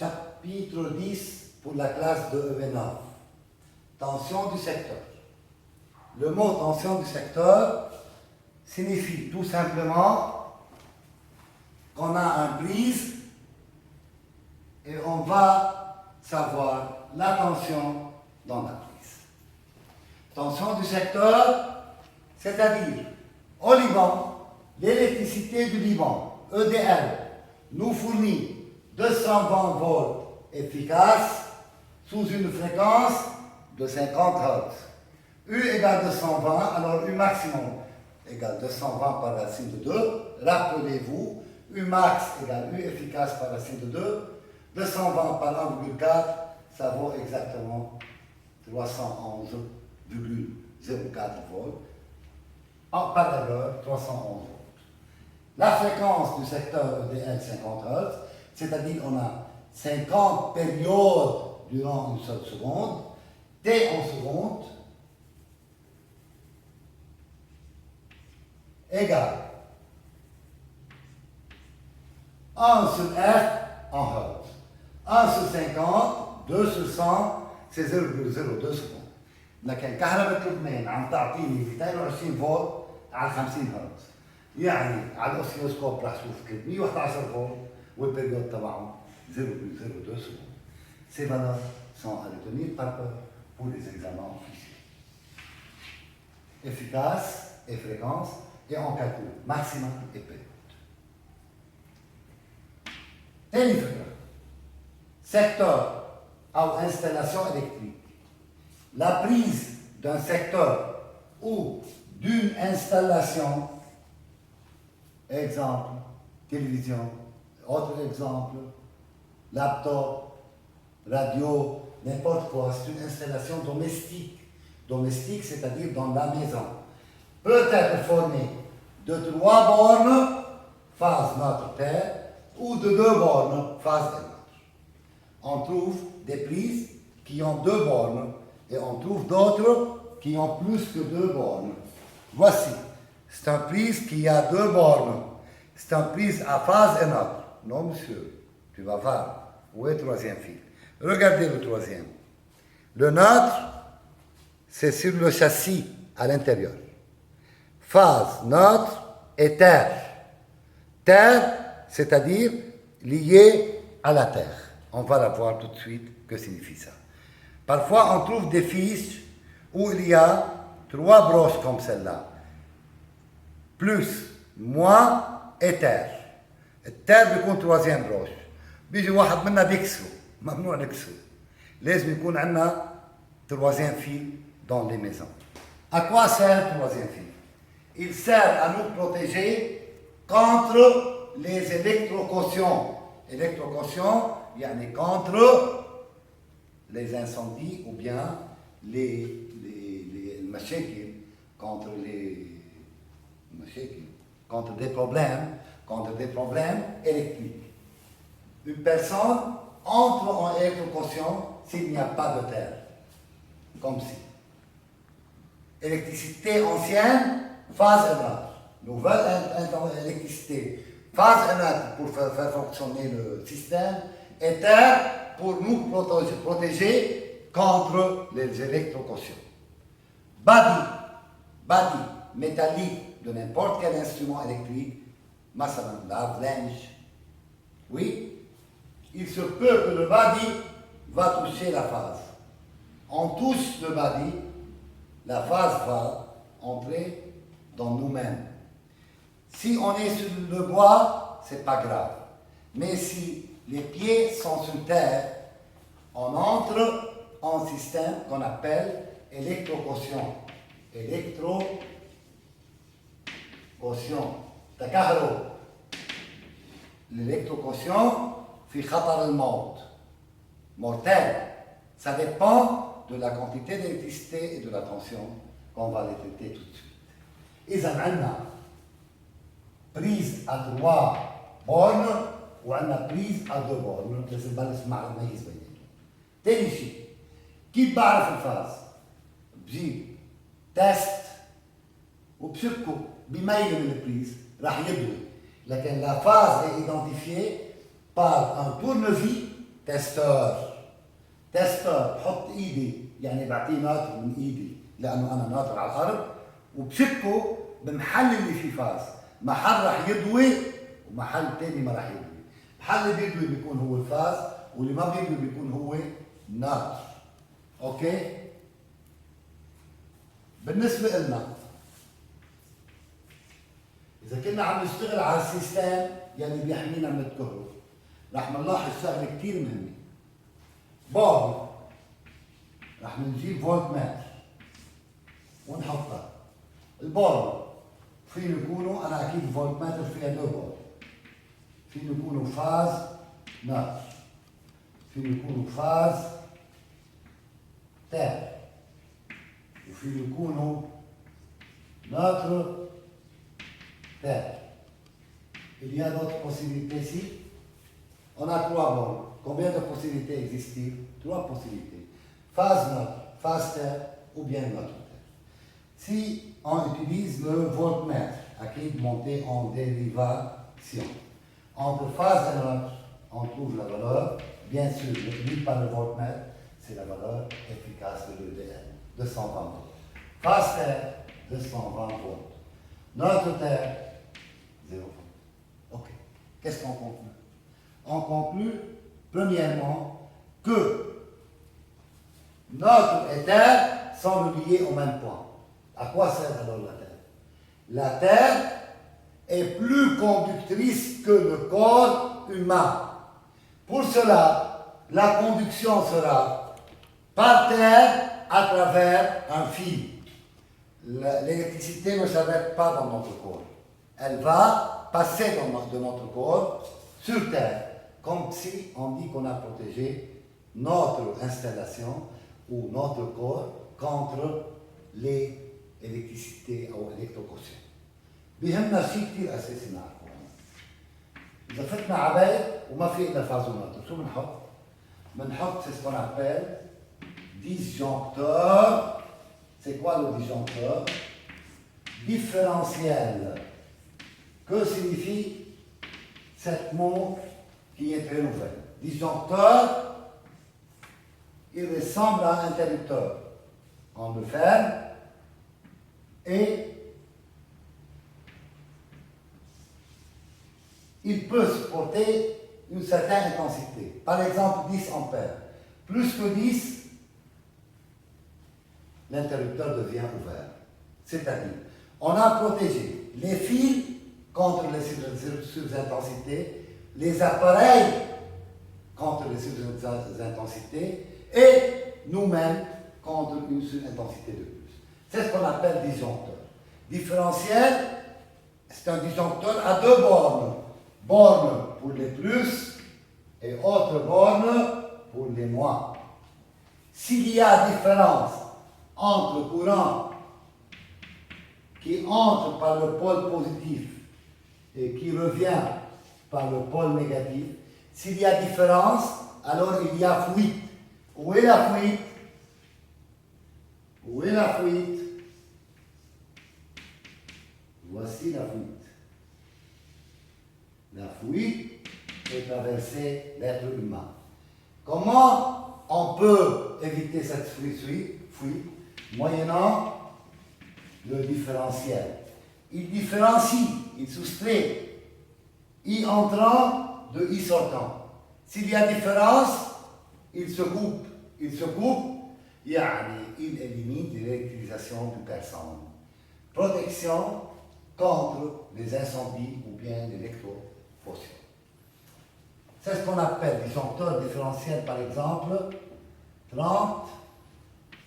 chapitre 10 pour la classe de EV9. Tension du secteur. Le mot tension du secteur signifie tout simplement qu'on a un prise et on va savoir la tension dans la prise. Tension du secteur, c'est-à-dire au Liban, l'électricité du Liban, EDL, nous fournit 220 volts efficaces sous une fréquence de 50 Hz. U égale 220, alors U maximum égale 220 par racine de 2. Rappelez-vous, U max égale U efficace par racine de 2. 220 par 1,4, ça vaut exactement 311,04 volts. Par erreur, 311 volts. La fréquence du secteur EDL 50 Hz, c'est-à-dire on a 50 périodes durant une seule seconde, T en seconde, égale 1 sur F en Hz. 1 sur 50, 2 sur 100, c'est 0,02 secondes. لكن كهرباء لبنان عم تعطيني 220 فولت على 50 هرتز. يعني على الاوسيلوسكوب رح اشوف 111 فولت والبريود تبعهم 0,02 secondes. Ces valeurs sont à retenir par pour les examens officiels. Efficace et fréquence, et on calcule maximum et période. تاني فكرة secteur ou installation électrique. La prise d'un secteur ou d'une installation, exemple, télévision, autre exemple, laptop, radio, n'importe quoi, c'est une installation domestique. Domestique, c'est-à-dire dans la maison. Peut être formée de 3 bornes, phase neutre-terre, ou de 2 bornes, phase neutre. On trouve des prises qui ont 2 bornes et on trouve d'autres qui ont plus que 2 bornes. Voici, c'est une prise qui a 2 bornes. C'est une prise à phase neutre. Non, monsieur, tu vas voir. Où est le troisième fil? Regardez le troisième. Le neutre, c'est sur le châssis à l'intérieur. Phase neutre et terre. Terre, c'est-à-dire liée à la terre. On va la voir tout de suite que signifie ça. Parfois, on trouve des fiches où il y a 3 broches comme celle-là. Plus, moins et terre. التار بيكون troisième broche. بيجي واحد منا بيكسره. ممنوع نكسره. لازم يكون عندنا troisième fil dans les maisons. À quoi sert le troisième fil? Il sert à nous protéger contre les électrocutions. Électrocution, يعني contre les incendies ou bien les مشاكل, contre des problèmes électriques. Une personne entre en électrocution s'il n'y a pas de terre, comme si. Électricité ancienne, phase neutre. Nouvelle électricité, phase neutre pour faire fonctionner le système, et terre pour nous protéger contre les électrocutions. Body métallique de n'importe quel instrument électrique, مثلا lave-linge, oui, il se peut que le body va toucher la phase. On touche le body, la phase va entrer dans nous-mêmes. Si on est sur le bois, c'est pas grave. Mais si les pieds sont sur terre, on entre en système qu'on appelle électrocution. تكهرب. L'électrocution في خطر الموت. Mortel. Ça dépend de la quantité d'électricité et de la tension qu'on va les traiter tout de suite. إذا عندنا prise à 3 bornes وعندنا prise à 2 bornes. لازم نبلش نميز بيناتهم. تاني شيء كيف بعرف الفاز؟ بجيب تيست وبشكه بميل من البريز راح يبدو. لكن la phase est identifiée par un tournevis تستور. تستور بحط ايدي يعني بعطيه ناطر من ايدي لانه انا ناطر على الارض وبشكه بمحل اللي فيه فاز، محل راح يضوي ومحل تاني ما راح يضوي. محل اللي بيضوي بيكون هو الفاز واللي ما بيضوي بيكون هو ناطر. اوكي؟ بالنسبة لنا إذا كنا عم نشتغل على السيستم يلي بيحمينا من الكهرباء رح نلاحظ شغلة كثير مهمة. بابا رح نجيب فولت متر ونحطها. البابا فين يكونوا، أنا أكيد فولت متر فيها دو بابا. فين يكونوا فاز ناتر، فين يكونوا فاز تاب، وفين يكونوا ناتر تاب. Il y a d'autres possibilités ici. On a trois bornes. Combien de possibilités existent-ils? Trois possibilités. Phase neutre, phase terre ou bien neutre terre. Si on utilise le voltmètre, qui est monté en dérivation, entre phase et neutre, on trouve la valeur, bien sûr, définie par le voltmètre, c'est la valeur efficace de l'EDN, 220 volts. Phase terre, 220 volts. Neutre terre, 0 volts. Ok. Qu'est-ce qu'on conclut? On conclut, premièrement, que notre et Terre sont reliés au même point. À quoi sert alors la Terre? La Terre est plus conductrice que le corps humain. Pour cela, la conduction sera par terre à travers un fil. L'électricité ne s'arrête pas dans notre corps. Elle va passer de notre corps sur terre. Comme si on dit qu'on a protégé notre installation ou notre corps contre l'électricité ou l'électrocution. بيهمنا شيء كثير اساسي نعرفه. اذا فتنا عباية وما في الا فازونات شو بنحط؟ بنحط c'est ce qu'on appelle disjoncteur. C'est quoi le disjoncteur? Différentiel. Que signifie cette mot qui est très nouvelle? Disjoncteur, il ressemble à un interrupteur. On le ferme et il peut supporter une certaine intensité. Par exemple, 10 ampères. Plus que 10, l'interrupteur devient ouvert. C'est-à-dire, on a protégé les fils contre les surintensités, les appareils contre les surintensités et nous-mêmes contre une surintensité de plus. C'est ce qu'on appelle disjoncteur. Différentiel, c'est un disjoncteur à deux bornes. Borne pour les plus et autre borne pour les moins. S'il y a différence entre le courant qui entre par le pôle positif et qui revient par le pôle négatif, s'il y a différence, alors il y a fuite. Où est la fuite? Où est la fuite? Voici la fuite. La fuite peut traverser l'être humain. Comment on peut éviter cette fuite? Moyennant le différentiel. Il différencie, il soustrait I entrant de I sortant. S'il y a différence, il se coupe. Il se coupe, il élimine l'électrisation du personne. Protection contre les incendies ou bien l'électrocution. C'est ce qu'on appelle disjoncteur différentiel, par exemple, 30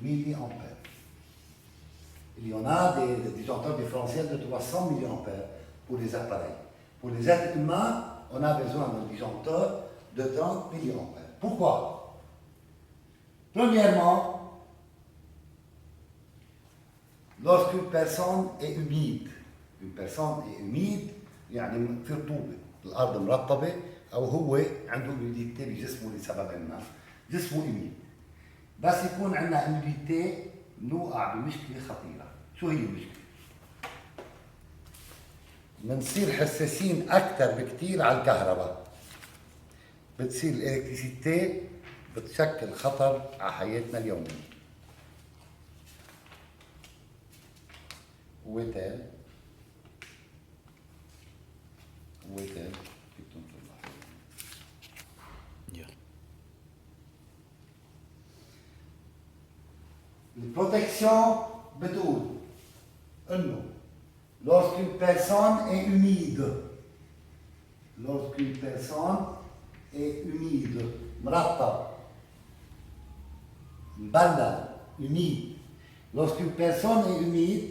milliampères. Il y en a des disjoncteurs différentiels de 300 milliampères pour les appareils. Pour les êtres humains, on a besoin d'un disjoncteur de 30 milliampères. Pourquoi? Premièrement, lorsqu'une personne est humide, يعني في رطوبة، الأرض مرطبة أو هو عنده humidité بجسمه لسبب ما، جسمه humide. بس يكون عندنا humidité نوقع بمشكلة خطيرة. شو هي المشكلة؟ بنصير حساسين أكثر بكثير على الكهرباء. بتصير الإلكتريسيتي بتشكل خطر على حياتنا اليومية. وتال كيف تنطر البروتكسيون بتقول انه lorsqu'une personne est humide, مرطب مبلل humide, lorsqu'une personne est humide,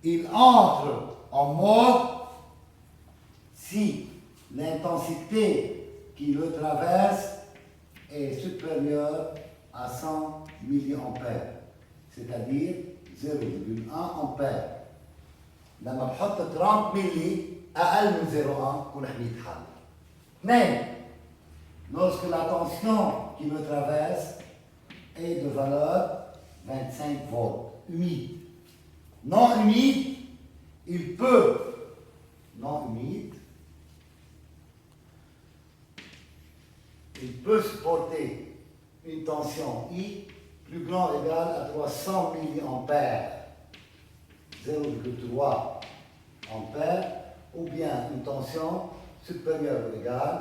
il entre en mode si l'intensité qui le traverse est supérieure à 100 milliampères, c'est-à-dire 0,1 ampère. لما بحط 30 ملي أقل من 0,1 بكون حميت حالي. اثنين، lorsque la tension qui me traverse est de valeur 25 volts, humide. Non humide, il peut, supporter une tension I plus grande ou égale à 300 milliampères, 0,3 ampères, ou bien une tension supérieure ou égale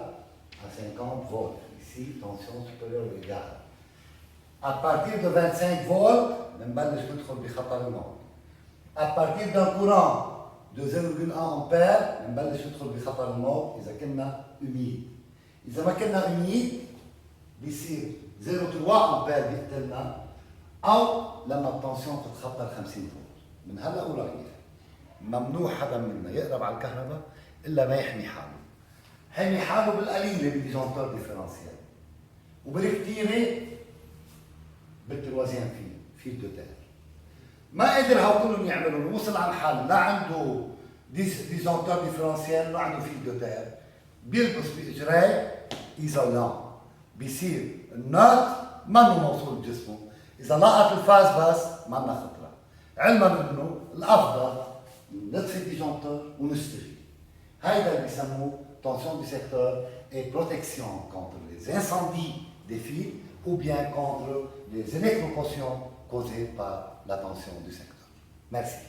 à 50 volts. Ici, tension supérieure ou égale. À partir de 25 volts, à partir d'un courant de 0,1 ampère, نبلش ندخل بخطر الموت إذا كنا humide. إذا ما كنا humide بيصير 0,3 أمبير بيقتلنا، أو لما التنسيون تتخطى 50 فولت. من هلا ورايح ممنوع حدا منا يقرب على الكهرباء إلا ما يحمي حاله. حمي حاله بالقليلة بالديجونتور ديفرنسيال، وبالكثيرة بالتروازيام فيل دو تير. ما قدر هؤلاء يعملوا، وصل على الحل لا عنده ديجونتور ديفرنسيال لا عنده فيل دو تير، بيلبس باجريه ايزولان، بيصير النار منه موصول بجسمه، اذا لقط الفاز بس منا خطره. علما انه الافضل نطفي الديجونتور ونشتغل. هيدا اللي بيسموه tension du secteur et protection contre les incendies des fils ou bien contre les électrocutions causées par la tension du secteur. Merci.